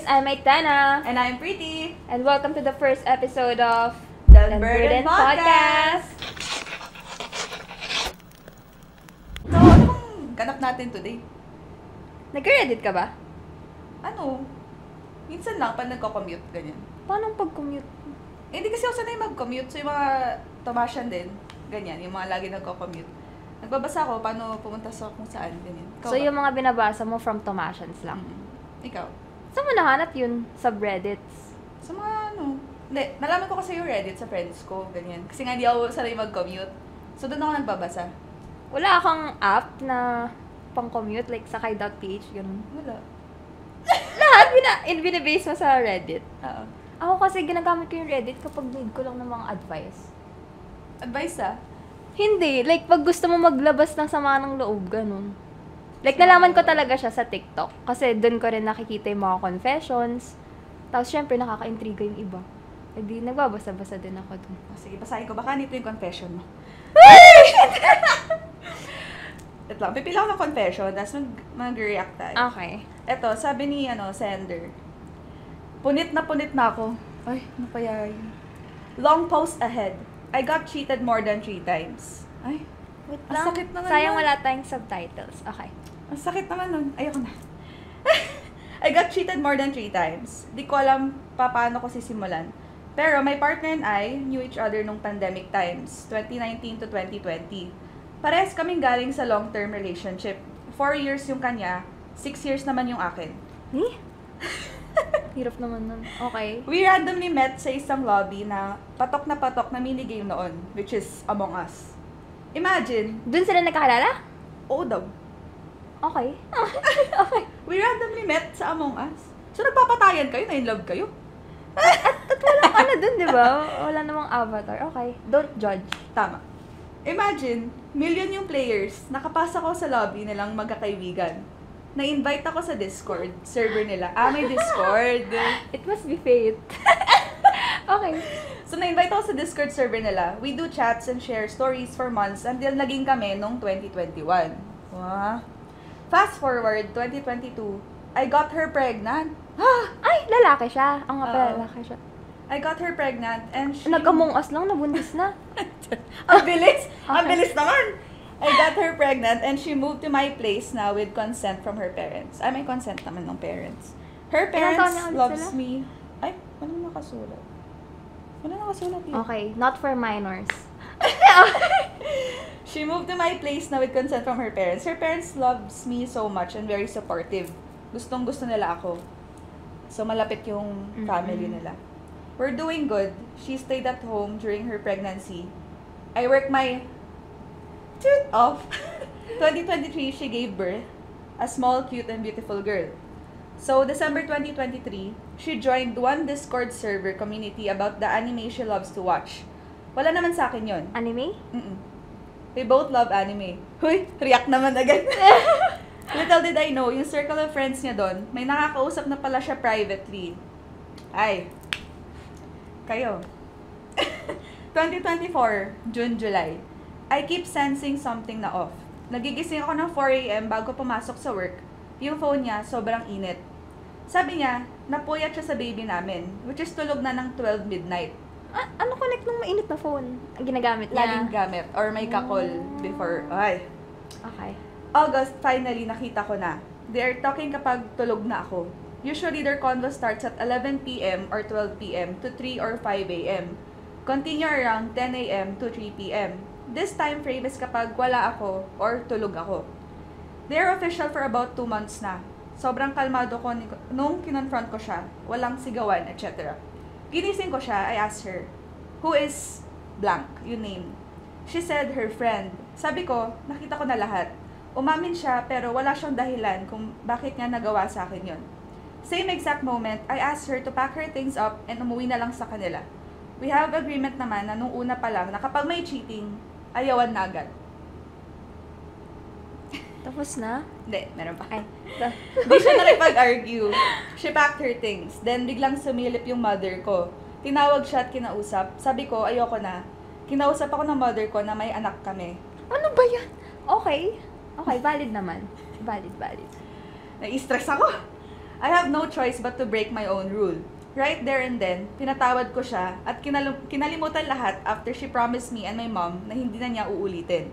I'm Aitana. And I'm Pretty. And welcome to the first episode of The Burden Podcast. So, ano bang ganap natin today? Nag-reddit ka ba? Ano? Minsan lang, pag nagko-commute, ganyan. Paano pag-commute? Hindi kasi ako sanay mag-commute. So, yung mga Tomasyan din, ganyan. Yung mga lagi nagko-commute. Nagbabasa ako paano pumunta sa kung saan, ganyan. Ikaw So, ba? yung mga binabasa mo from Tomasians lang? Ikaw? Saan mo nahanap yun? Subreddits? Sa mga ano? Hindi, nalaman ko kasi yung Reddit sa friends ko, ganyan. Kasi nga hindi ako sanay mag-commute. So, doon ako nagbabasa. Wala kang app na pang-commute, like sakay.ph, ganun? Wala. Lahat binibase mo sa Reddit? Oo. Ako kasi ginagamit ko yung Reddit kapag need ko lang ng mga advice. Advice Hindi. Like, pag gusto mo maglabas ng sama ng loob, ganun. Like, nalaman ko talaga siya sa TikTok. Kasi doon ko rin nakikita yung mga confessions. Tapos, syempre, nakaka-intriga yung iba. E di, nagbabasa-basa din ako doon. Sige, basahin ko. Baka nito yung confession mo. Ito lang. Pipila ako ng confession, tapos mag-react tayo. Okay. Ito, sabi ni, sender. Punit na ako. Ay, ano kaya yun? Long post ahead. I got cheated more than 3 times. Ay, Wait ang lang. sakit naman Sayang nun. wala tayong subtitles. Okay. Ang sakit naman nun. Ayoko na. I got cheated more than 3 times. Di ko alam paano ko sisimulan. Pero my partner and I knew each other nung pandemic times, 2019 to 2020. Parehas kaming galing sa long-term relationship. 4 years yung kanya, 6 years naman yung akin. Eh? Hirap naman nun. Okay. We randomly met sa isang lobby na patok na minigame noon, which is Among Us. Imagine, Doon sila nagkakilala? oo daw. Okay. We randomly met sa Among Us. So nagpapatayan kayo, na-in-love kayo? At walang ano dun, di ba? Wala namang avatar. Okay. Don't judge. Tama. Imagine, million yung players, nakapasa ko sa lobby nilang magkakaibigan. Na-invite ako sa Discord server nila. May Discord. It must be fate. Okay. So, na-invite ako sa Discord server nila. We do chats and share stories for months until naging kami nung 2021. Wow. Fast forward, 2022, I got her pregnant. Ay, lalaki siya. Ang nga pala, Oo. lalaki siya. I got her pregnant and she... Nag-Among Us lang, nabuntis na. Ang bilis! Ang Okay. bilis naman! I got her pregnant and she moved to my place now with consent from her parents. May consent naman ng parents. Her Ilang taon parents na ulit loves sila? me. Ay, ano nakasulat? Ano nakasulat yun? Okay, not for minors. She moved to my place now with consent from her parents. Her parents loves me so much and very supportive. Gustong-gusto nila ako. So, malapit yung family nila. We're doing good. She stayed at home during her pregnancy. I worked my toot off. 2023, she gave birth. A small, cute, and beautiful girl. So, December 2023, she joined one Discord server community about the anime she loves to watch. Wala naman sa akin yun. Anime? We both love anime. Huy, react naman agad. Little did I know, yung circle of friends niya doon, may nakakausap na pala siya privately. Ay, kayo. 2024, June, July. I keep sensing something na off. Nagigising ako ng 4 a.m. bago pumasok sa work. Yung phone niya, sobrang init. Sabi niya, napuyat siya sa baby namin, which is tulog na ng 12 midnight. Ano connect ng mainit na phone? Ang ginagamit niya? Laging gamit, or may kakol before. Ay. Okay. August, finally, nakita ko na. They are talking kapag tulog na ako. Usually, their convo starts at 11 p.m. or 12 p.m. to 3 or 5 a.m. Continue around 10 a.m. to 3 p.m. This time frame is kapag wala ako or tulog ako. They are official for about 2 months na. Sobrang kalmado ko nung kinonfront ko siya. Walang sigawan, etc. Ginising ko siya, I asked her, who is blank, you name. She said her friend. Sabi ko, nakita ko na lahat. Umamin siya pero wala siyang dahilan kung bakit niya nagawa sa akin yon. Same exact moment, I asked her to pack her things up and umuwi na lang sa kanila. We have agreement naman na nung una pa lang na kapag may cheating, ayawan na agad. Tapos na? Hindi, meron pa. Ay. Di siya nakipag-argue. She packed her things. Then, biglang sumilip yung mother ko. Tinawag siya at kinausap. Sabi ko, ayoko na. Kinausap ako ng mother ko na may anak kami. Ano ba yan? Okay. Okay, valid naman. Valid. Nai-stress ako. I have no choice but to break my own rule. Right there and then, pinatawad ko siya at kinalimutan lahat after she promised me and my mom na hindi na niya uulitin.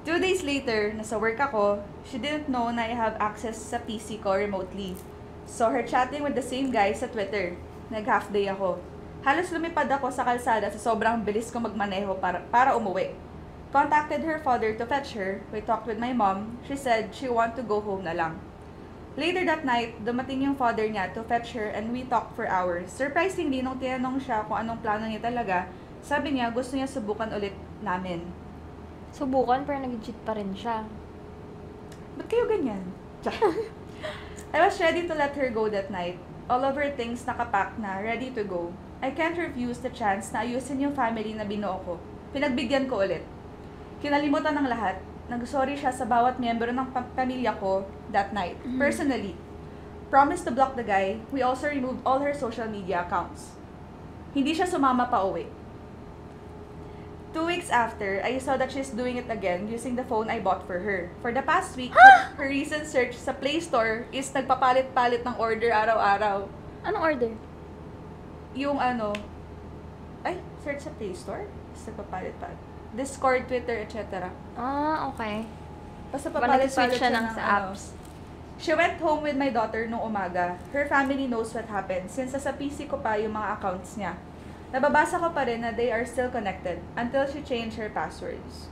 2 days later, nasa work ako, she didn't know na I have access sa PC ko remotely. Saw her chatting with the same guy sa Twitter. Nag-half day ako. Halos lumipad ako sa kalsada sa sobrang bilis ko magmaneho para umuwi. Contacted her father to fetch her. We talked with my mom. She said she want to go home na lang. Later that night, dumating yung father niya to fetch her and we talked for hours. Surprisingly, nung tinanong siya kung anong plano niya talaga, sabi niya gusto niya subukan ulit namin. Subukan, pero nag-cheat pa rin siya. Ba't kayo ganyan? I was ready to let her go that night. All of her things nakapack na, ready to go. I can't refuse the chance na ayusin yung family na binuo ko. Pinagbigyan ko ulit. Kinalimutan ng lahat. Nag-sorry siya sa bawat miyembro ng pamilya ko that night. Personally. Promised to block the guy. We also removed all her social media accounts. Hindi siya sumama pa uwi. 2 weeks after, I saw that she's doing it again using the phone I bought for her. For the past week, her recent search sa Play Store is nagpapalit-palit ng order araw-araw. Anong order? Yung search sa Play Store? Is nagpapalit-palit. Discord, Twitter, etc. Ah, okay. Basta Nag-switch papalit-palit siya siya ng ng sa apps. She went home with my daughter nung umaga. Her family knows what happened since sa PC ko pa yung mga accounts niya. Nababasa ko pa rin na they are still connected until she changed her passwords.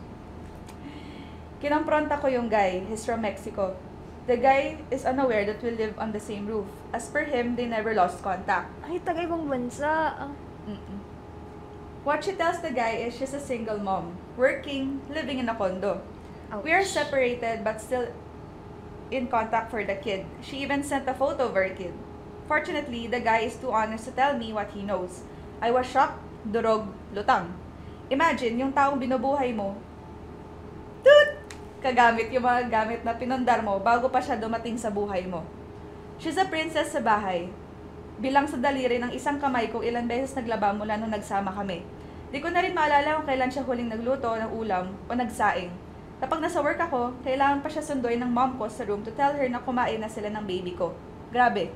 Kinompronta ko yung guy. He's from Mexico. The guy is unaware that we live on the same roof. As per him, they never lost contact. Ay, taga-ibang bansa. What she tells the guy is she's a single mom, working, living in a condo. Ouch. We are separated but still in contact for the kid. She even sent a photo of her kid. Fortunately, the guy is too honest to tell me what he knows. I was shocked, durog, lutang. Imagine, yung taong binubuhay mo, kagamit yung mga gamit na pinundar mo bago pa siya dumating sa buhay mo. She's a princess sa bahay. Bilang sa daliri ng isang kamay kung ilan beses naglaba mula nung nagsama kami. Di ko na rin maalala kung kailan siya huling nagluto ng ulam o nagsaing. Kapag nasa work ako, kailangan pa siya sunduin ng mom ko sa room to tell her na kumain na sila ng baby ko. Grabe.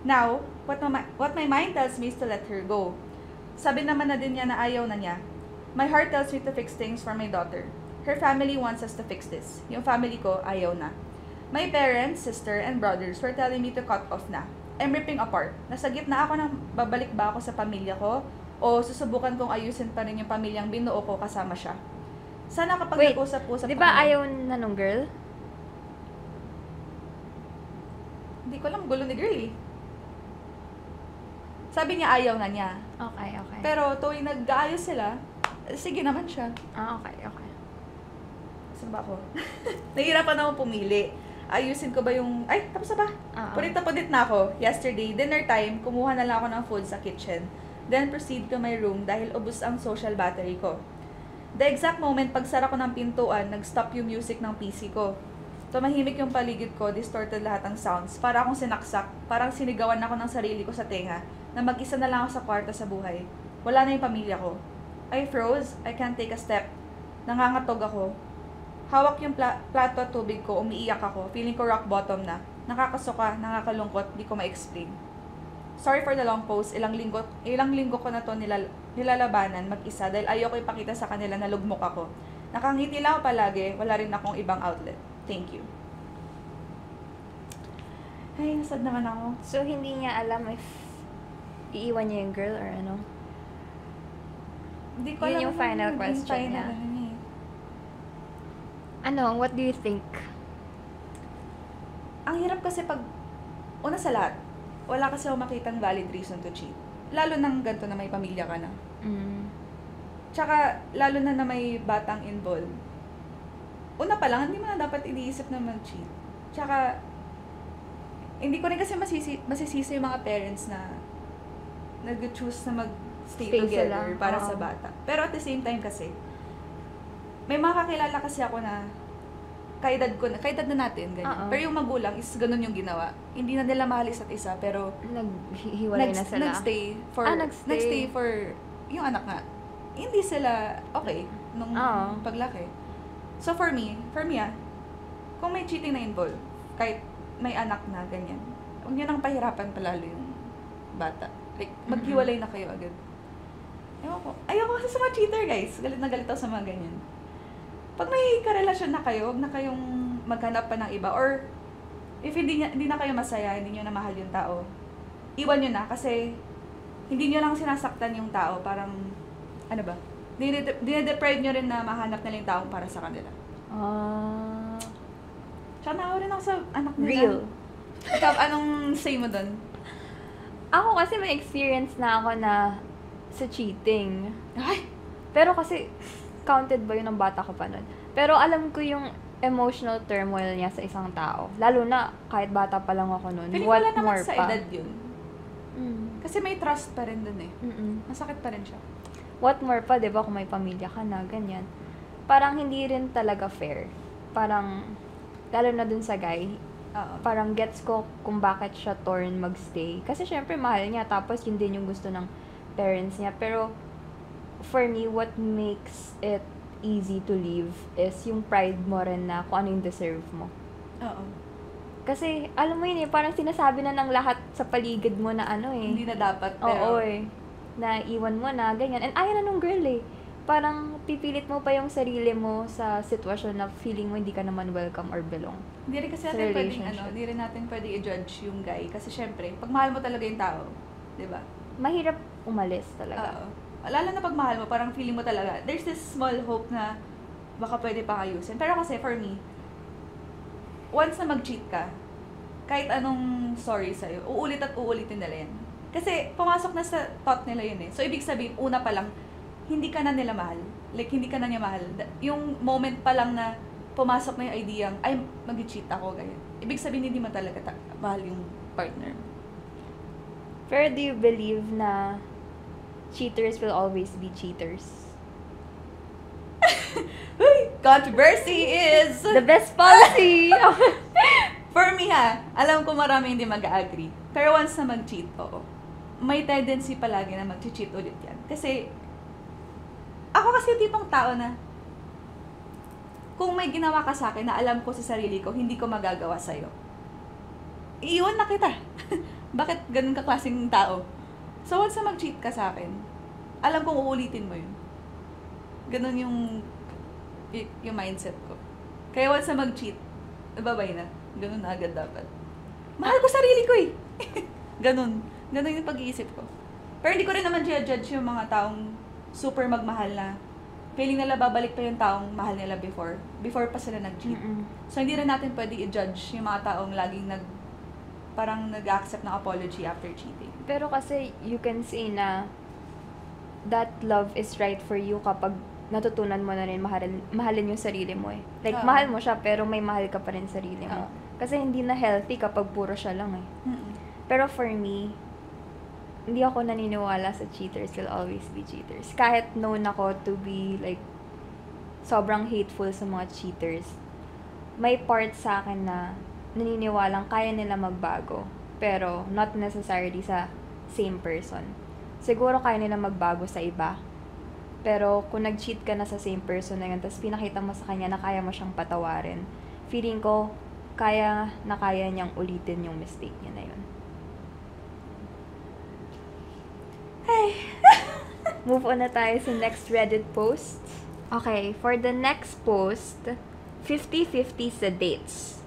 Now, what my mind tells me is to let her go. Sabi naman na din niya na ayaw na niya. My heart tells me to fix things for my daughter. Her family wants us to fix this. Yung family ko, ayaw na. My parents, sister, and brothers were telling me to cut off na. I'm ripping apart. Nasa gitna ako ng babalik ba ako sa pamilya ko o susubukan kong ayusin pa rin yung pamilyang binuo ko kasama siya. Sana kapag Wait, nag-usap-usap di ba kami- ayaw na nung girl? Hindi ko lang, gulo ni girl eh. Sabi niya ayaw na niya. Okay, okay. Pero tuwing nag-aayos sila, sige naman siya. Okay, okay. Saan ba ako? Nahihirapan ako pumili. Ayusin ko ba yung... Ay, tapos na ba? Punit na punit na ako. Yesterday, dinner time, kumuha na lang ako ng food sa kitchen. Then proceed to my room dahil ubos ang social battery ko. The exact moment pagsara ko ng pintuan, nag-stop yung music ng PC ko. Tumahimik yung paligid ko, distorted lahat ng sounds. Para akong sinaksak, parang sinigawan ako ng sarili ko sa tenga, na mag-isa na lang ako sa kwarto sa buhay. Wala na yung pamilya ko. I froze, I can't take a step. Nangangatog ako. Hawak yung plato at tubig ko, umiiyak ako, feeling ko rock bottom na. Nakakasuka, nakakalungkot, di ko ma-explain. Sorry for the long post, ilang linggo ko na to nilalabanan mag-isa dahil ayoko ipakita sa kanila na lugmok ako. Nakangiti lang ako palagi, wala rin akong ibang outlet. Thank you. Ay, nasad naman ako. So, hindi niya alam if iiwan niya yung girl or ano? Hindi ko Yun alam yung kung final naging question final niya. ano niya eh. Ano, what do you think? Ang hirap kasi pag, una sa lahat, wala kasi ako makitang valid reason to cheat. Lalo nang ganito na may pamilya ka na. Tsaka, lalo na may batang involved. Una pa lang, hindi mo na dapat iniisip na mag-cheat. Tsaka, hindi ko rin kasi masisisi yung mga parents na nag-choose na mag-stay Stay together sila. para Oo. sa bata. Pero at the same time kasi, may mga kakilala kasi ako na kaedad na natin, ganyan. Oo. Pero yung magulang is ganun yung ginawa. Hindi na nila mahal isa't isa, pero Naghiwalay na sila. nagstay for Nagstay yung anak nga. Hindi sila okay nung Oo. paglaki. So for me kung may cheating na involved, kahit may anak na ganyan, huwag niyo nang pahirapan palalo yung bata. Like, maghiwalay na kayo agad. Ewan ko. Ayoko kasi sa mga cheater, guys. Galit na galit ako sa mga ganyan. Pag may karelasyon na kayo, huwag na kayong maghanap pa ng iba. Or, if hindi na kayo masaya, hindi nyo na mahal yung tao, iwan nyo na kasi hindi nyo lang sinasaktan yung tao. Parang, ano ba? Dinedeprive nyo rin na mahanap nila yung taong para sa kanila. Tsaka naawa rin ako sa anak nila. Real. Ikaw, anong say mo dun? Ako kasi may experience na ako na sa cheating. Ay! Pero kasi, counted ba yun ng bata ko pa nun? Pero alam ko yung emotional turmoil niya sa isang tao. Lalo na, kahit bata pa lang ako nun. Feeling What wala naman more sa pa? edad yun. Kasi may trust pa rin dun eh. Masakit pa rin siya. What more pa, di ba, kung may pamilya ka na, ganyan. Parang hindi rin talaga fair. Parang, lalo na dun sa guy, Oo. parang gets ko kung bakit siya torn magstay. Kasi syempre, mahal niya, tapos yun din yung gusto ng parents niya. Pero, for me, what makes it easy to leave is yung pride mo rin na kung ano yung deserve mo. Oo. Kasi, alam mo yun eh, parang sinasabi na ng lahat sa paligid mo na ano eh. Hindi na dapat, pero... Oo eh. Na iwan mo na, ganyan. And ayaw na nung girl eh. Parang pipilit mo pa yung sarili mo sa sitwasyon na feeling mo hindi ka naman welcome or belong. Hindi rin kasi Sa natin pwedeng, relationship. hindi rin natin pwedeng i-judge yung guy. Kasi syempre, pag mahal mo talaga yung tao, di ba? Mahirap umalis talaga. Oo. Lalo na pag mahal mo, parang feeling mo talaga, there's this small hope na baka pwede pang ayusin. Pero kasi for me, once na mag-cheat ka, kahit anong sorry sa'yo, uulit at uulitin nila yan. Kasi pumasok na sa thought nila yun eh. So, ibig sabihin, una pa lang, hindi ka na nila mahal. Like, hindi ka na niya mahal. Yung moment pa lang na pumasok na yung idea, ay, mag-cheat ako, ganyan. Ibig sabihin, hindi mo talaga mahal yung partner. Pero do you believe na cheaters will always be cheaters? Uy! Controversy is... The best policy! For me ha, alam ko marami hindi mag-agree. Pero once na mag-cheat, oo. May tendency palagi na mag-cheat ulit yan. Kasi, ako kasi yung tipong tao na, kung may ginawa ka sa akin na alam ko sa sarili ko, hindi ko magagawa sa'yo, iiwan na kita. Bakit ganun ka klaseng tao? So, once na mag-cheat ka sa akin, alam kong uulitin mo yun. Ganun yung mindset ko. Kaya once na mag-cheat, babay na. Ganun na agad dapat. Mahal ko sarili ko eh. Ganun. Ganun yung pag-iisip ko. Pero hindi ko rin naman judge yung mga taong super magmahal na feeling nila babalik pa yung taong mahal nila before pa sila nag-cheat. So, hindi rin natin pwede i-judge yung mga taong laging parang nag-accept ng apology after cheating. Pero kasi, you can say na that love is right for you kapag natutunan mo na rin mahalin yung sarili mo eh. Like, mahal mo siya, pero may mahal ka pa rin sarili mo. Kasi hindi na healthy kapag puro siya lang eh. Pero for me, hindi ako naniniwala sa cheaters will always be cheaters. Kahit known ako to be like, sobrang hateful sa mga cheaters, may part sa akin na naniniwalang kaya nila magbago. Pero not necessarily sa same person. Siguro kaya nila magbago sa iba. Pero kung nag-cheat ka na sa same person na yun, tapos pinakita mo sa kanya na kaya mo siyang patawarin, feeling ko, kaya niyang ulitin yung mistake niya na yun. Hey! Move on na tayo sa next Reddit post. Okay, for the next post, 50-50 sa dates.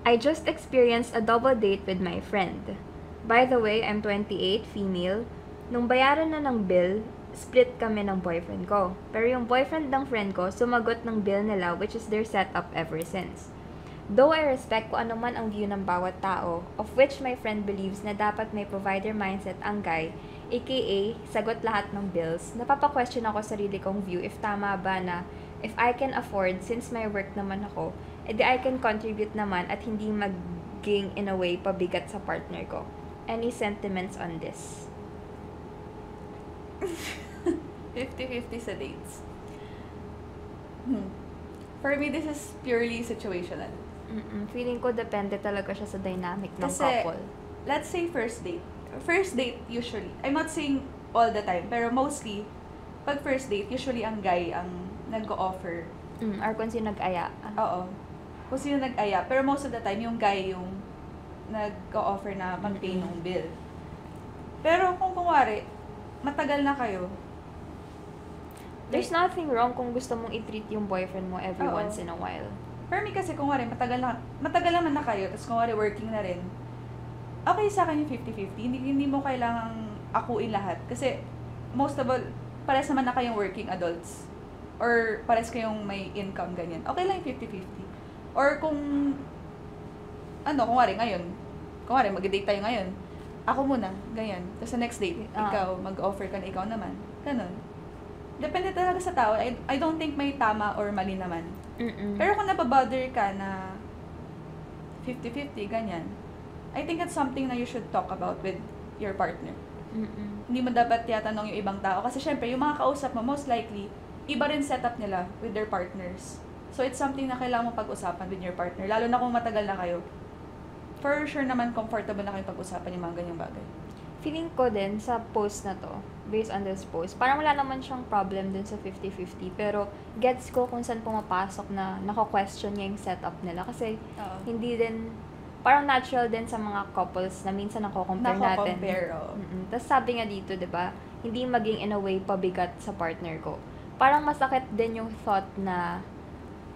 I just experienced a double date with my friend. By the way, I'm 28, female. Nung bayaran na ng bill, split kami ng boyfriend ko. Pero yung boyfriend ng friend ko, sumagot ng bill nila, which is their setup ever since. Though I respect kung ano man ang view ng bawat tao, of which my friend believes na dapat may provider mindset ang guy, aka sagot lahat ng bills, napapa-question ako sarili kong view if tama ba na if I can afford, since may work naman ako, edi I can contribute naman at hindi maging in a way pabigat sa partner ko. Any sentiments on this? 50-50 sa dates. For me, this is purely situational. Feeling ko depende talaga siya sa dynamic ng Kasi, couple. let's say first date. First date, usually, I'm not saying all the time, pero mostly, pag first date, usually ang guy ang nag-o-offer. Or kung sino nag-aya. Oo. Kung sino nag-aya. Pero most of the time, yung guy yung nag-o-offer na mag-pay ng bill. Pero kung kunwari, matagal na kayo, There's nothing wrong kung gusto mong i-treat yung boyfriend mo every Oo. once in a while. for me kasi kunwari, matagal naman na kayo, tapos kunwari working na rin, okay sa akin yung 50-50. Hindi mo kailangang akuin lahat. Kasi, most of all, pares naman na kayong working adults. Or pares kayong may income, ganyan. Okay lang yung 50-50. Or kung, kunwari mag-date tayo ngayon. Ako muna, ganyan. Tapos sa next date, ikaw, mag-offer ka na ikaw naman. Ganon. Depende talaga sa tao. I don't think may tama or mali naman. Pero kung nababother ka na 50-50, ganyan, I think it's something na you should talk about with your partner. Hindi mo dapat tiyatanong yung ibang tao. Kasi syempre, yung mga kausap mo, most likely, iba rin setup nila with their partners. So, it's something na kailangan mo pag-usapan with your partner. Lalo na kung matagal na kayo. For sure naman, comfortable na kayong pag-usapan yung mga ganyang bagay. Feeling ko din sa post na to, based on this post, parang wala naman siyang problem din sa 50-50. Pero, gets ko kung saan pumapasok na nako-question niya yung setup nila. Kasi, hindi din, parang natural din sa mga couples na minsan nako-compare natin. Tapos sabi nga dito, diba, hindi maging in a way pabigat sa partner ko. Parang masakit din yung thought na,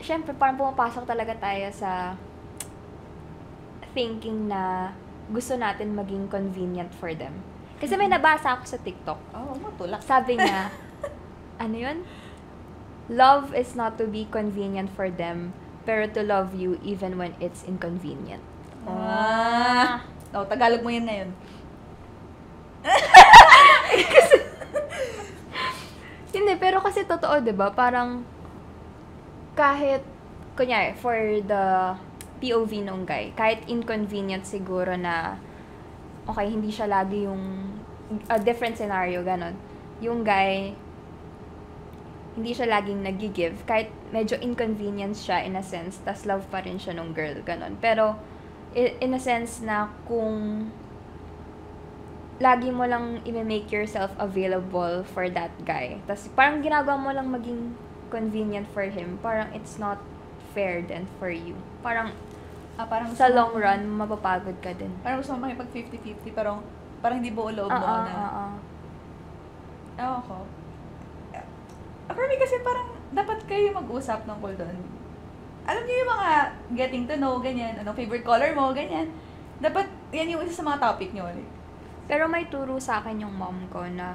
syempre, parang pumapasok talaga tayo sa thinking na gusto natin maging convenient for them. Kasi may nabasa ako sa TikTok. Matulak. Sabi niya, ano yun? Love is not to be convenient for them, pero to love you even when it's inconvenient. Tagalog mo yan ngayon. Hindi, pero kasi totoo, diba? Parang, kahit, kunyari, for the POV nung guy, kahit inconvenient siguro na, okay, hindi siya lagi yung, a different scenario, ganon. Yung guy, hindi siya laging nag-give, kahit medyo inconvenience siya in a sense, tas love pa rin siya nung girl, ganon. Pero, in a sense na kung lagi mo lang i-make yourself available for that guy, tas parang ginagawa mo lang maging convenient for him, parang it's not fair then for you. Parang sa long run, mapapagod ka din. Parang gusto mo makipag 50-50, parang hindi buo loob mo na. Ewan ko. For me kasi parang dapat kayo mag-usap ng doon. Alam niyo yung mga getting to know, ganyan, favorite color mo, ganyan. Dapat, yan yung isa sa mga topic niyo ulit. Pero may turo sa akin yung mom ko na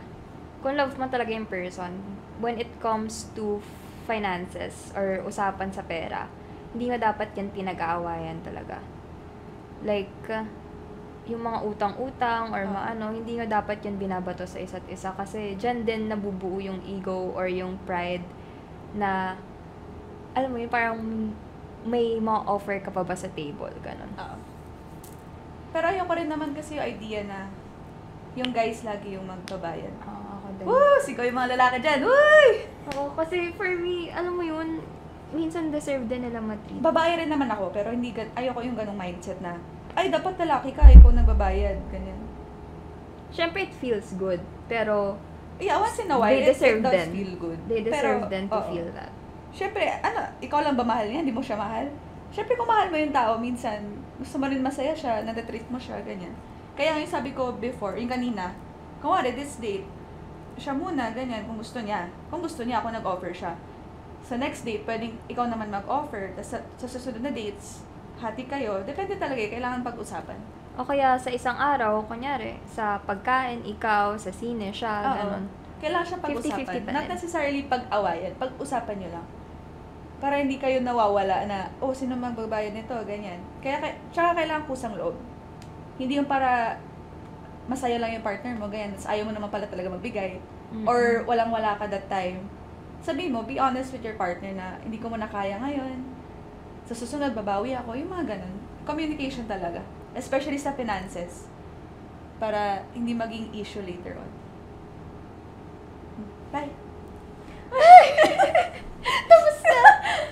kung love mo talaga yung person, when it comes to finances or usapan sa pera, hindi mo dapat yan pinag-aawayan talaga. Like, yung mga utang-utang or hindi nga dapat yan binabato sa isa't isa kasi dyan din nabubuo yung ego or yung pride na, alam mo yun, parang may mga offer ka pa ba sa table, ganun. Pero ayoko rin naman kasi yung idea na yung guys lagi yung magbabayad. Ako din. Sigaw yung mga lalaki dyan, Oo, kasi for me, alam mo yun, minsan deserve din nila matreat. Babae rin naman ako, pero ayoko yung ganong mindset na, ay, dapat lalaki ka, ikaw nagbabayad, ganyan. Siyempre, it feels good, pero once in a while, they deserve it does din. feel good. They deserve then to feel that. Siyempre, ikaw lang ba mahal niya? Hindi mo siya mahal? Siyempre, kung mahal mo yung tao, minsan, gusto mo rin masaya siya, natatreat mo siya, ganyan. Kaya yung sabi ko before, yung kanina, kung wala, this date, siya muna, ganyan, kung gusto niya. Kung gusto niya, ako nag-offer siya. Sa next date, pwedeng ikaw naman mag-offer. Tapos sa susunod na dates, hati kayo. Depende talaga, kailangan pag-usapan. O kaya sa isang araw, kunyari, sa pagkain, ikaw, sa sine, siya, ganun. Kailangan siya pag-usapan. 50-50 pa Not din. necessarily pag-awayan. Pag-usapan nyo lang. Para hindi kayo nawawala na, sino magbabayad nito, ganyan. Tsaka kailangan kusang loob. Hindi yung para masaya lang yung partner mo, ganyan. Tapos ayaw mo naman pala talaga magbigay. Or walang-wala ka that time. Sabihin mo, be honest with your partner na hindi ko mo na kaya ngayon. Sa susunod, babawi ako. Yung mga ganun. Communication talaga. Especially sa finances. Para hindi maging issue later on. Bye! Tapos na!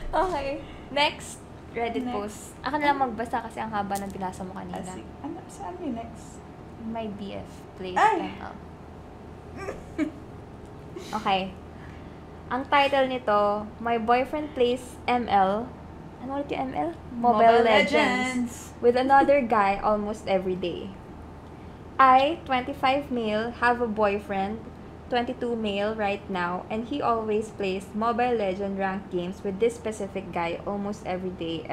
Okay. Next, Reddit Next. post. Ako na lang magbasa kasi ang haba ng binasa mo kanina. Saan yung next? My BF plays Ay! ML. Okay. Ang title nito, My Boyfriend Plays ML Ano ulit yung ML? Mobile Legends. With another guy almost every day. I, 25 male, have a boyfriend, 22 male right now, and he always plays Mobile Legend ranked games with this specific guy almost every day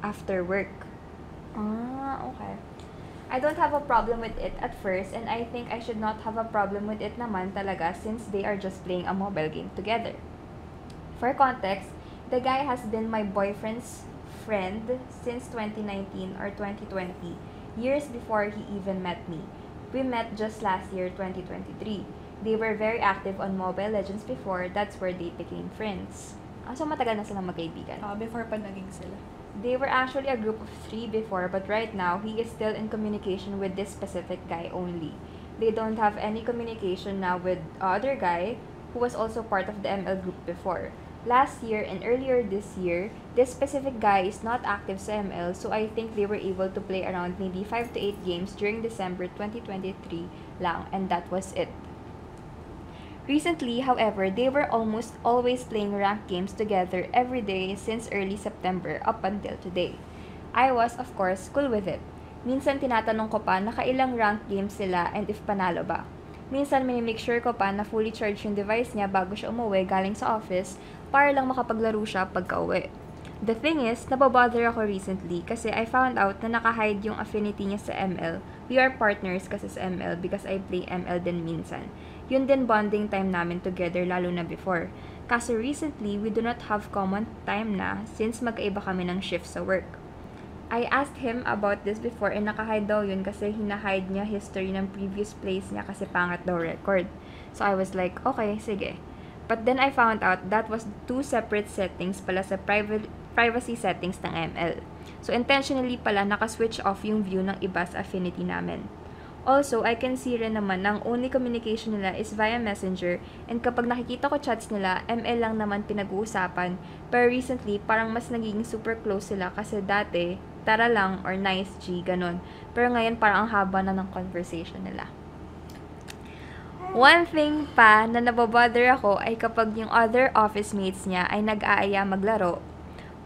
after work. Okay. I don't have a problem with it at first, and I think I should not have a problem with it naman talaga since they are just playing a mobile game together. For context, the guy has been my boyfriend's friend since 2019 or 2020, years before he even met me. We met just last year, 2023. They were very active on Mobile Legends before, that's where they became friends. So matagal na silang magkaibigan. Before pa naging sila. They were actually a group of 3 before, but right now, he is still in communication with this specific guy only. They don't have any communication now with other guy who was also part of the ML group before. Last year and earlier this year, this specific guy is not active sa ML, so I think they were able to play around maybe 5 to 8 games during December 2023 lang, and that was it. Recently, however, they were almost always playing ranked games together every day since early September up until today. I was, of course, cool with it. Minsan tinatanong ko pa nakailang ranked games sila and if panalo ba. Minsan minimake sure ko pa na fully charged yung device niya bago siya umuwi galing sa office para lang makapaglaro siya pagka-uwi. The thing is, nababother ako recently kasi I found out na naka-hide yung affinity niya sa ML. We are partners kasi sa ML because I play ML din minsan. Yun din bonding time namin together lalo na before. Kaso recently, we do not have common time na since magkaiba kami ng shift sa work. I asked him about this before and naka-hide daw yun kasi hinahide niya history ng previous plays niya kasi pangat daw record. So I was like, okay, sige. But then I found out that was 2 separate settings pala sa privacy settings ng ML. So intentionally pala naka-switch off yung view ng iba sa affinity namin. Also, I can see rin naman na ang only communication nila is via Messenger and kapag nakikita ko chats nila, ML lang naman pinag-uusapan. Pero recently, parang mas nagiging super close sila kasi dati, tara lang or nice G, ganun. Pero ngayon parang ang haba na ng conversation nila. One thing pa na nababother ako ay kapag yung other office mates niya ay nag-aaya maglaro.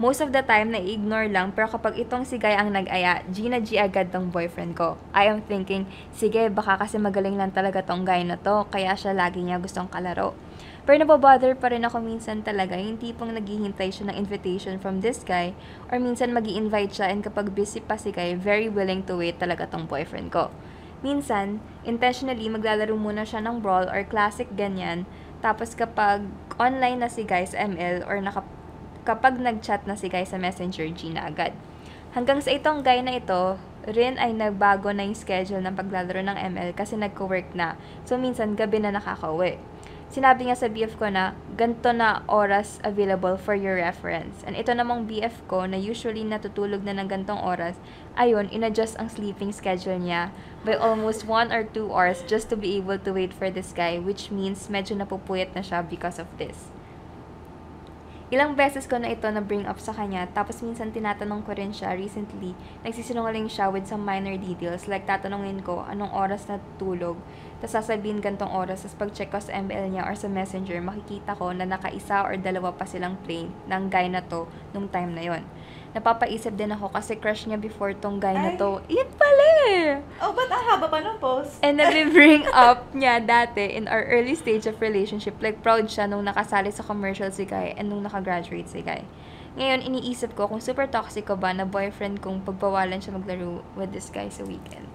Most of the time, na-ignore lang, pero kapag itong si Guy ang nag-aya, G na G agad ng boyfriend ko. I am thinking, sige, baka kasi magaling lang talaga tong guy na to, kaya siya lagi niya gustong kalaro. Pero nababother pa rin ako minsan talaga, yung tipong naghihintay siya ng invitation from this guy, or minsan mag-i-invite siya, and kapag busy pa si Guy, very willing to wait talaga tong boyfriend ko. Minsan, intentionally, maglalaro muna siya ng brawl or classic ganyan, tapos kapag online na si Guy sa ML, or kapag nag-chat na si Guy sa Messenger, G na agad. Hanggang sa itong guy na ito, rin ay nagbago na yung schedule ng paglalaro ng ML kasi nagko-work na. So, minsan, gabi na nakaka-uwi. Sinabi niya sa BF ko na, ganito na oras available for your reference. And ito namang BF ko na usually natutulog na ng gantong oras, ayun, in-adjust ang sleeping schedule niya by almost 1 or 2 hours just to be able to wait for this guy, which means medyo napupuyat na siya because of this. Ilang beses ko na ito na bring up sa kanya, tapos minsan tinatanong ko rin siya recently, nagsisinungaling siya with some minor details, like tatanungin ko anong oras na tulog, tapos sasabihin gantong oras, tapos pag-check ko sa ML niya or sa Messenger, makikita ko na naka-1 or 2 pa silang play ng guy na to nung time na yon. Napapaisip din ako kasi crush niya before tong guy na to. Yan pala eh! Oh, ba't ang haba pa ng post? And bring up niya dati in our early stage of relationship, like proud siya nung nakasali sa commercial si Guy and nung nakagraduate si Guy. Ngayon, iniisip ko kung super toxic ko ba na boyfriend kung pagbawalan siya maglaro with this guy sa weekend.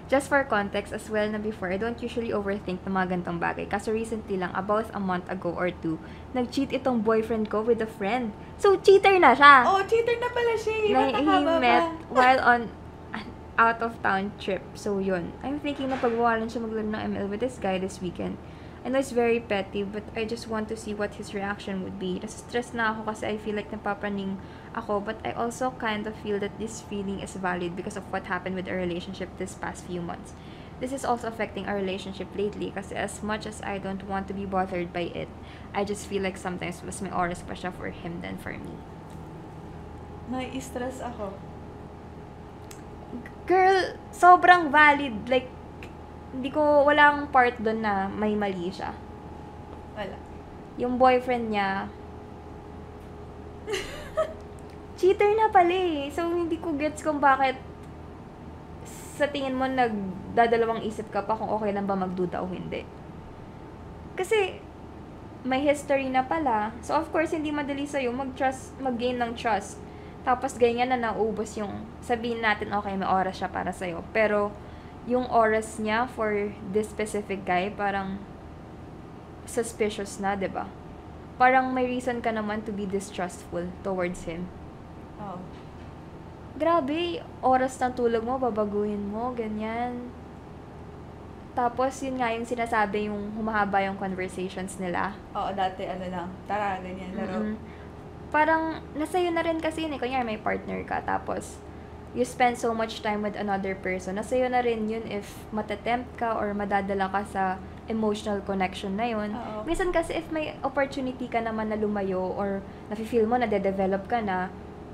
Just for context as well na before, I don't usually overthink ng mga gantong bagay. Kaso recently lang, about a month ago or 2, nag-cheat itong boyfriend ko with a friend. So, cheater na siya! Oh, cheater na pala siya. Na he met while on an out-of-town trip. So, yun. I'm thinking na pagbawalan siya maglaro ng ML with this guy this weekend. I know it's very petty, but I just want to see what his reaction would be. Nasa-stress na ako kasi I feel like napapraning ako, but I also kind of feel that this feeling is valid because of what happened with our relationship this past few months. This is also affecting our relationship lately kasi as much as I don't want to be bothered by it, I just feel like sometimes mas may oras pa siya for him than for me. Nai-stress ako. Girl, sobrang valid. Like, walang part doon na may mali siya. Wala. Yung boyfriend niya, cheater na pala eh. So, hindi ko gets kung bakit sa tingin mo nagdadalawang isip ka pa kung okay lang ba magduda o hindi. Kasi, may history na pala. So, of course, hindi madali sa'yo mag-gain ng trust. Tapos, ganyan na naubos yung, sabihin natin, okay, may oras siya para sa'yo. Pero, yung oras niya for this specific guy, parang suspicious na, 'di ba? Parang may reason ka naman to be distrustful towards him. Oo. Grabe, oras ng tulog mo, babaguhin mo, ganyan. Tapos, yun nga yung sinasabi, yung humahaba yung conversations nila. Oo, dati lang, tara, ganyan, laro. Mm-mm. Parang, nasa'yo na rin kasi yun eh. Kunyari, may partner ka, tapos, you spend so much time with another person. Nasa'yo na rin yun if matatempt ka or madadala ka sa emotional connection na yun. Oo. Minsan kasi if may opportunity ka naman na lumayo or nafe-feel mo na de-develop ka na,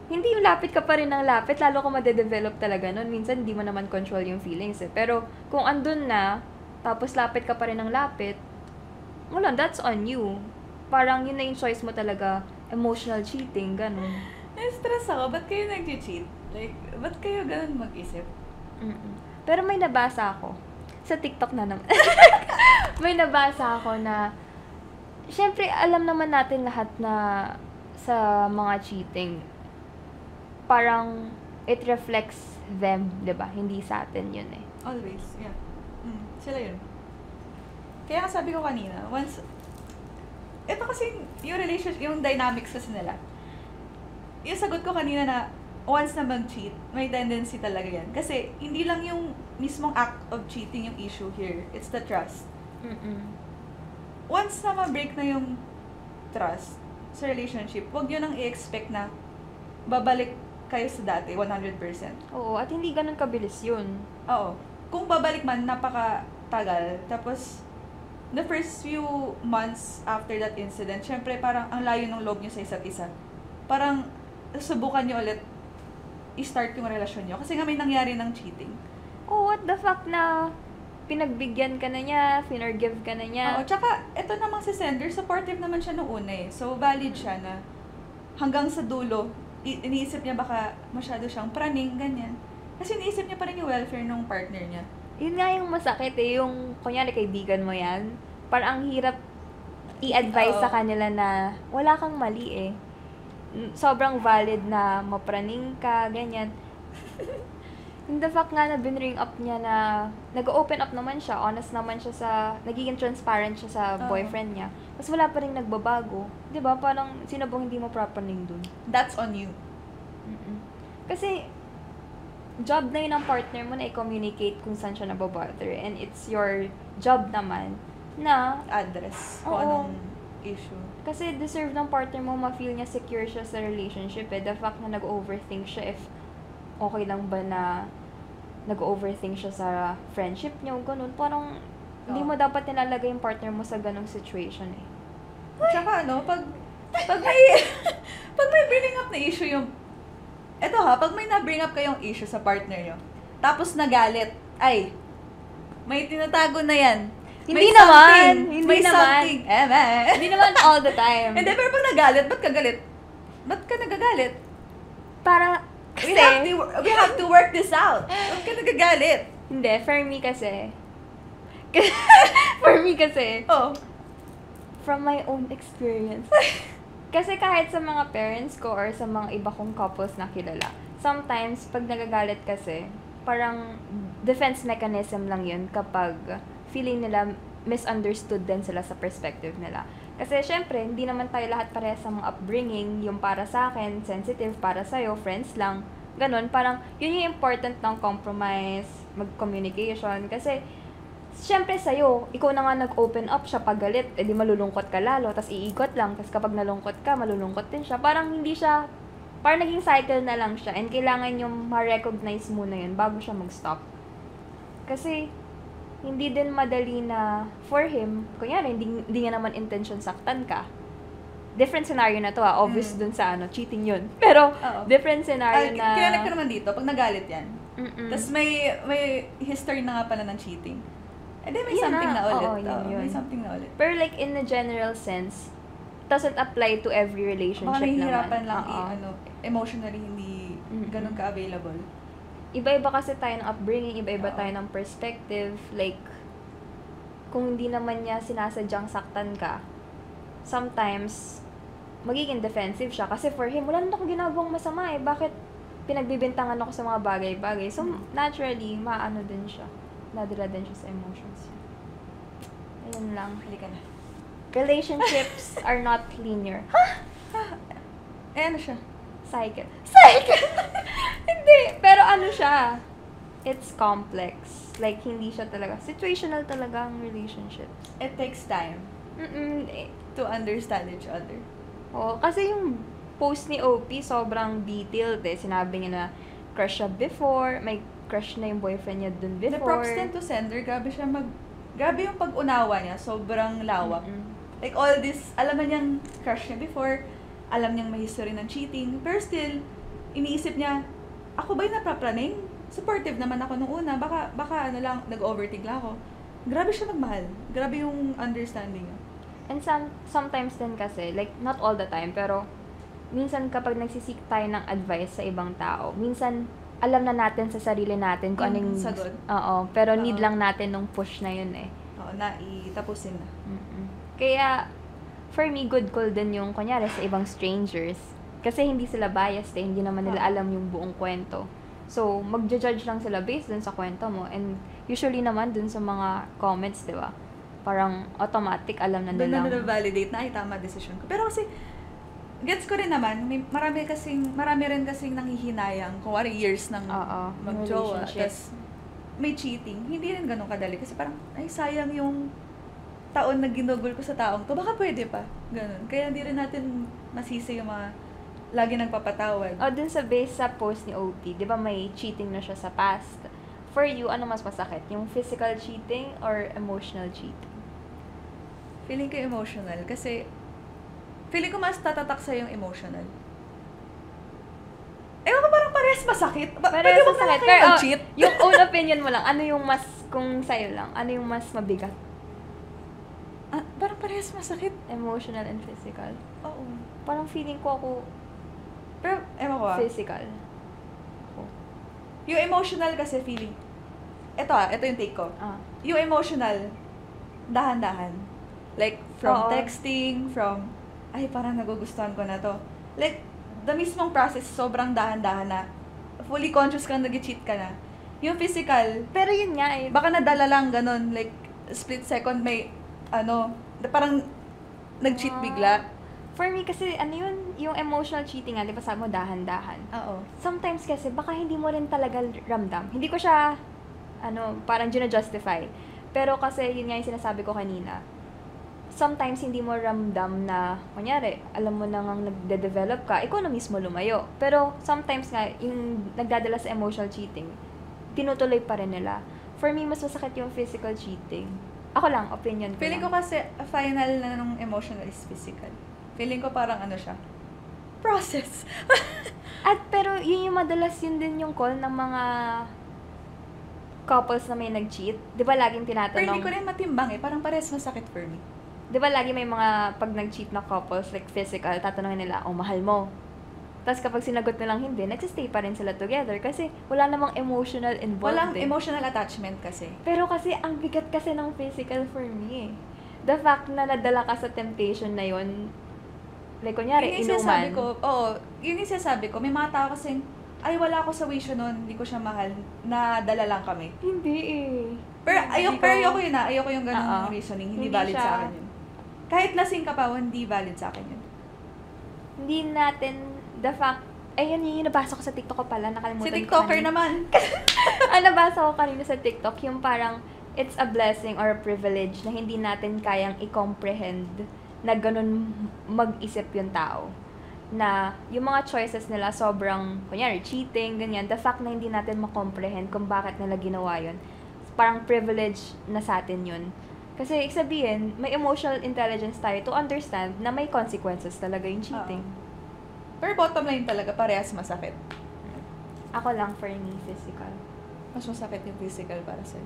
hindi yung lapit ka pa rin ng lapit, lalo ka made-develop talaga nun. Minsan, hindi mo naman control yung feelings eh. Pero, kung andun na, tapos lapit ka pa rin ng lapit, wala, that's on you. Parang yun na yung choice mo talaga, emotional cheating, ganun. Na-stress ako, ba't kayo nag-cheat? Like, ba't kayo ganun mag-isip? Mm-mm. Pero may nabasa ako. Sa TikTok na naman. May nabasa ako na, syempre, alam naman natin lahat na sa mga cheating, parang it reflects them, 'di ba? Hindi sa atin 'yun eh. Always, yeah. Sila yun. Kaya sabi ko kanina, once, ito kasi yung relationship, yung dynamics kasi nila, yung sagot ko kanina na, once na mag-cheat, may tendency talaga yan. Kasi, hindi lang yung mismong act of cheating yung issue here. It's the trust. Once na ma-break na yung trust sa relationship, huwag yun ang i-expect na babalik kayo sa dati, 100%. Oo, at hindi ganun kabilis yun. Oo. Kung babalik man, napakatagal. Tapos, the first few months after that incident, syempre parang ang layo ng loob nyo sa isa't isa. Parang, subukan nyo ulit i-start yung relasyon nyo. Kasi nga may nangyari ng cheating. Oo, at the fact na pinagbigyan ka na niya, finorgive ka na niya. Oo, tsaka, eto namang si sender, supportive naman siya nung una eh. So, valid siya na hanggang sa dulo, iniisip niya baka masyado siyang praning, ganyan. Kasi iniisip niya pa rin yung welfare ng partner niya. Yun nga yung masakit eh, yung, kunyari kaibigan mo yan, parang ang hirap i-advise sa kanila na wala kang mali eh. Sobrang valid na mapraning ka, ganyan. In the fact nga na binring up niya na nag-open up naman siya, honest naman siya sa, nagiging transparent siya sa boyfriend niya. Tapos wala pa rin nagbabago. 'Di ba? Parang sino bang hindi mo prapraning dun? That's on you. Kasi job na yun ng partner mo na i-communicate kung saan siya nababother. And it's your job naman na Address kung Oo. anong issue. kasi deserve ng partner mo ma-feel niya secure siya sa relationship eh. The fact na nag-overthink siya if okay lang ba na nag-overthink siya sa friendship niyo, ganun. Parang hindi mo dapat nilalagay yung partner mo sa ganung situation eh. Tsaka pag may pag may bring up na issue yung pag may na-bring up kayong issue sa partner nyo, tapos nagalit, ay, may tinatago na yan. Hindi naman. May something. Hindi naman all the time. Hindi, pero pag nagalit, ba't ka galit? Ba't ka nagagalit? Para, We have to work this out. Ba't ka nagagalit? hindi, for me kasi, for me kasi, Oh. from my own experience, kasi kahit sa mga parents ko or sa mga iba kong couples na kilala, sometimes, pag nagagalit kasi, parang defense mechanism lang yun kapag feeling nila misunderstood din sila sa perspective nila. Kasi syempre, hindi naman tayo lahat parehas sa mga upbringing, yung para sa akin, sensitive, para sa'yo, friends lang, ganun. Parang, yun yung important ng compromise, mag-communication. Kasi, syempre sa'yo, ikaw na nga nag-open up siya pag galit, edi malulungkot ka lalo, tas iikot lang, tas kapag nalungkot ka, malulungkot din siya. Parang hindi siya, parang naging cycle na lang siya, and kailangan yung ma-recognize muna yun bago siya mag-stop. Kasi, hindi din madali na for him, kunyari, hindi niya naman intention saktan ka. Different scenario na to obvious dun sa cheating yun. Pero, different scenario na... Kinalag ko naman dito, pag nagalit yan. Tapos may history na nga pala ng cheating. May something na ulit. Yun. May something na ulit. Pero like, in a general sense, doesn't apply to every relationship Baka naman. nahihirapan lang emotionally hindi ganun ka-available. Iba-iba kasi tayo ng upbringing, iba-iba Oo. tayo ng perspective. Like, kung hindi naman niya sinasadyang saktan ka, sometimes, magiging defensive siya. Kasi for him, wala naman akong ginagawang masama eh. Bakit pinagbibintangan ako sa mga bagay-bagay? So, naturally, maano din siya. Nadala din siya sa emotions niya. Ayun lang. Halika na. Relationships are not linear. Ano siya? Cycle. Hindi. Pero ano siya? It's complex. Like, hindi siya talaga. Situational talaga ang relationships. It takes time Eh, to understand each other. Oo, kasi yung post ni OP, sobrang detailed eh. Sinabi niya na crush siya before, may crush na yung boyfriend niya dun The before. props din to sender, grabe yung pag-unawa niya, sobrang lawak. Mm-mm. Like all this, alam na niyang crush niya before, alam niyang may history ng cheating, pero still, iniisip niya, ako ba'y napapraning? Supportive naman ako nung una, baka ano lang, nag-overthink lang ako. Grabe siya magmahal. Grabe yung understanding niya. And sometimes din kasi, like, not all the time, pero minsan kapag nagsisik tayo ng advice sa ibang tao, minsan alam na natin sa sarili natin kung Yung anong sagot. Oo, pero need Oo. lang natin nung push na yun eh. Oo, itapusin na. Kaya, for me, good call din yung, kunyari, sa ibang strangers. Kasi hindi sila biased eh, hindi naman nila alam yung buong kwento. So, magja-judge lang sila based dun sa kwento mo. And usually naman dun sa mga comments, di ba? Parang automatic alam na Doon na nila. na-validate na, ay tama decision ko. Pero kasi, gets ko rin naman, marami rin kasing nanghihinayang, kung years ng Oo, mag-jowa, relationship. tas may cheating, hindi rin ganun kadali. Kasi parang, ay sayang yung taon na ginugol ko sa taong to, baka pwede pa. Ganun. Kaya hindi rin natin masisi yung mga lagi nagpapatawad. O, dun sa base sa post ni OP, di ba may cheating na siya sa past? For you, ano mas masakit? Yung physical cheating or emotional cheating? Feeling ko emotional kasi feeling ko mas tatatak sa yung emotional. Ewan ko, parang parehas masakit. Pwede Parehas wag na lang masakit. kayo Pero, mag-cheat. yung own opinion mo lang, ano yung mas, kung sa'yo lang, ano yung mas mabigat? Parang parehas masakit. Emotional and physical. Oo. Parang feeling ko ako Pero, ewan ko physical. yung emotional kasi feeling, ito yung take ko. Ah. Yung emotional, dahan-dahan. Like, from Oo. texting, from, ay, parang nagugustuhan ko na to. Like, the mismong process, sobrang dahan-dahan na, fully conscious kang nag-cheat ka na. Yung physical, Pero yun nga eh. baka nadala lang ganun, like, split second may, parang, nag-cheat bigla. For me kasi, ano yun, yung emotional cheating nga, di ba sabi mo, dahan-dahan. Oo. Sometimes kasi, baka hindi mo rin talaga ramdam. Hindi ko siya, parang justify. Pero kasi, yun nga yung sinasabi ko kanina. Sometimes, hindi mo ramdam na, kunyari, alam mo na nga nagde-develop ka, ikaw na mismo lumayo. Pero, sometimes nga, yung nagdadala sa emotional cheating, tinutuloy pa rin nila. For me, mas masakit yung physical cheating. Ako lang, opinion ko Feeling ko lang. kasi, final na nung emotional is physical. Feeling ko parang siya, process. At pero yun yung madalas yun din yung call ng mga couples na may nag-cheat. 'Di ba laging Pero tinatanong? hindi ko rin matimbang parang parehas masakit for me. 'Di ba lagi may mga pag nag-cheat na couples like physical, tatanungin nila, "Oh, mahal mo?" Tapos kapag sinagot nilang hindi, nagsistay pa rin sila together kasi wala namang emotional involved. Walang eh. emotional attachment kasi. Pero kasi ang bigat kasi ng physical for me. The fact na nadala ka sa temptation na yun, like kunyari, Yun yung sinasabi inuman. ko, yun yung sinasabi ko, may mga tao kasing, ay wala ako sa wisyo nun, hindi ko siya mahal, nadala lang kami. Hindi eh. Pero Hindi ayoko yun ayoko yung ganung Oo. reasoning, hindi Hindi valid siya. sa akin yun. Kahit lasing ka pa, hindi valid sa akin yun. Hindi natin, the fact, ayun yung nabasa ko sa TikTok ko pala, nakalimutan Si ko TikToker kanina. naman. Nabasa ko kanina sa TikTok, yung parang, it's a blessing or a privilege na hindi natin kayang i-comprehend na ganun mag-isip yung tao. Na yung mga choices nila sobrang, kunyari, cheating, ganyan. The fact na hindi natin makomprehend kung bakit nila ginawa yun, parang privilege na sa atin yun. Kasi, sabihin, may emotional intelligence tayo to understand na may consequences talaga yung cheating. Pero bottom line talaga, parehas masakit. Ako lang, for me, physical. Mas masakit yung physical para sa'yo.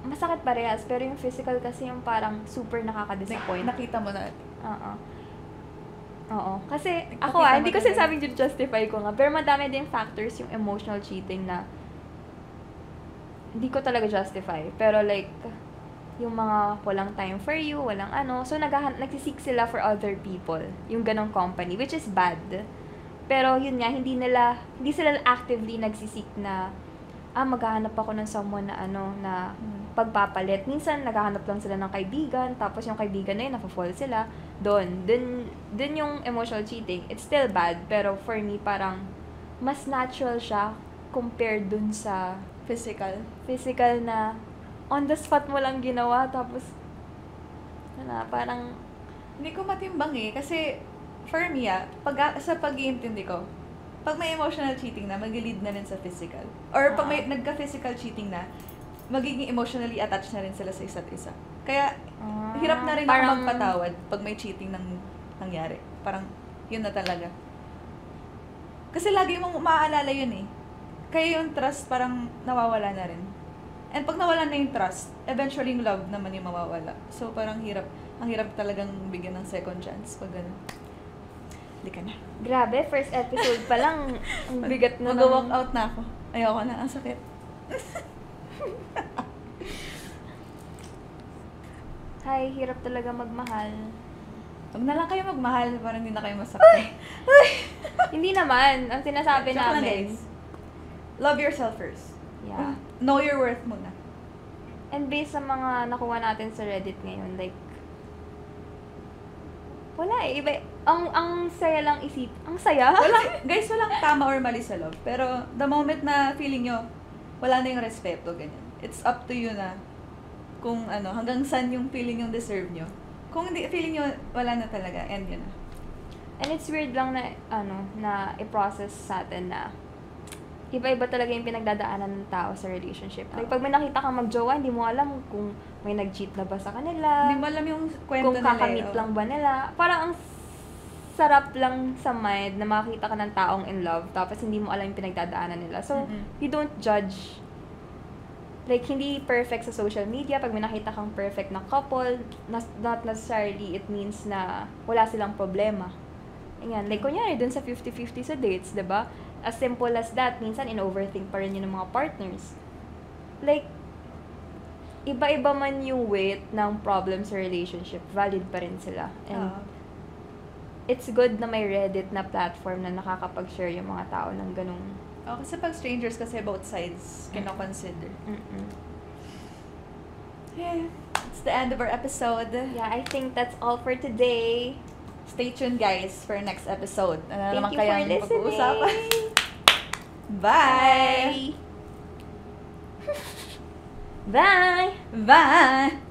Masakit parehas, pero yung physical kasi yung parang super nakaka-disappoint. Nakita mo na. Oo. Oo. Kasi Nakikita ako mo hindi ko talaga. sinasabing justify ko nga. Pero madami din factors yung emotional cheating na hindi ko talaga justify. Pero like, yung mga walang time for you, walang ano. So, nagsisik sila for other people. Yung ganong company, which is bad. Pero yun nga, hindi sila actively nagsisik na, maghahanap ako ng someone na na pagpapalit. Minsan, naghahanap lang sila ng kaibigan, tapos yung kaibigan na yun, nafa-fall sila. Dun yung emotional cheating. It's still bad, pero for me, parang, mas natural siya compared dun sa physical na on the spot mo lang ginawa, tapos, parang, Hindi ko matimbang eh. Kasi, for me sa pag-iintindi ko, pag may emotional cheating na, mag-lead na rin sa physical. Or pag may nagka-physical cheating na, magiging emotionally attached na rin sila sa isa't isa. Kaya, hirap na rin ako magpatawad pag may cheating nang nangyari. Parang, yun na talaga. Kasi lagi mong maaalala yun eh. Kaya yung trust parang nawawala na rin. And pag nawala na yung trust, eventually yung love naman yung mawawala. So parang ang hirap talagang bigyan ng second chance pag gano'n. Hindi ka na. grabe, first episode pa lang, ang bigat na Mag-walk out na ako. Ayoko na, ang sakit. Hi, hirap talaga magmahal. Huwag na lang kayo magmahal para hindi na kayo masakit. Hindi naman, ang sinasabi Joke lang, namin. guys. Love yourself first. Yeah. Know your worth muna. And based sa mga nakuha natin sa Reddit ngayon, like, wala eh. Iba, ang saya lang isip. Ang saya? Walang tama or mali sa love. Pero the moment na feeling nyo, wala na yung respeto, ganyan. It's up to you na kung hanggang saan yung feeling yung deserve nyo. Kung hindi, feeling nyo, wala na talaga. End yun na. And it's weird lang na, na i-process sa atin na iba-iba talaga yung pinagdadaanan ng tao sa relationship. Like, pag may nakita kang mag-jowa, hindi mo alam kung may nag-cheat na ba sa kanila. Hindi mo alam yung kwento kung nila. kakamit lang ba nila. Parang ang sarap lang sa mind na makakita ka ng taong in love, tapos hindi mo alam yung pinagdadaanan nila. So, you don't judge. Like, hindi perfect sa social media. Pag may nakita kang perfect na couple, not necessarily it means na wala silang problema. Ayan. Like, kunyari, dun sa 50-50 sa dates, diba? As simple as that, minsan in-overthink pa rin yun ng mga partners. Like, iba-iba man yung weight ng problem sa relationship, valid pa rin sila. And it's good na may Reddit na platform na nakakapag-share yung mga tao ng ganung. Kasi pag strangers kasi both sides kino-consider. Yeah, it's the end of our episode. Yeah, I think that's all for today. Stay tuned, guys, for next episode. Thank Naman you for kayang listening. pag-uusapan. Bye! Bye! Bye!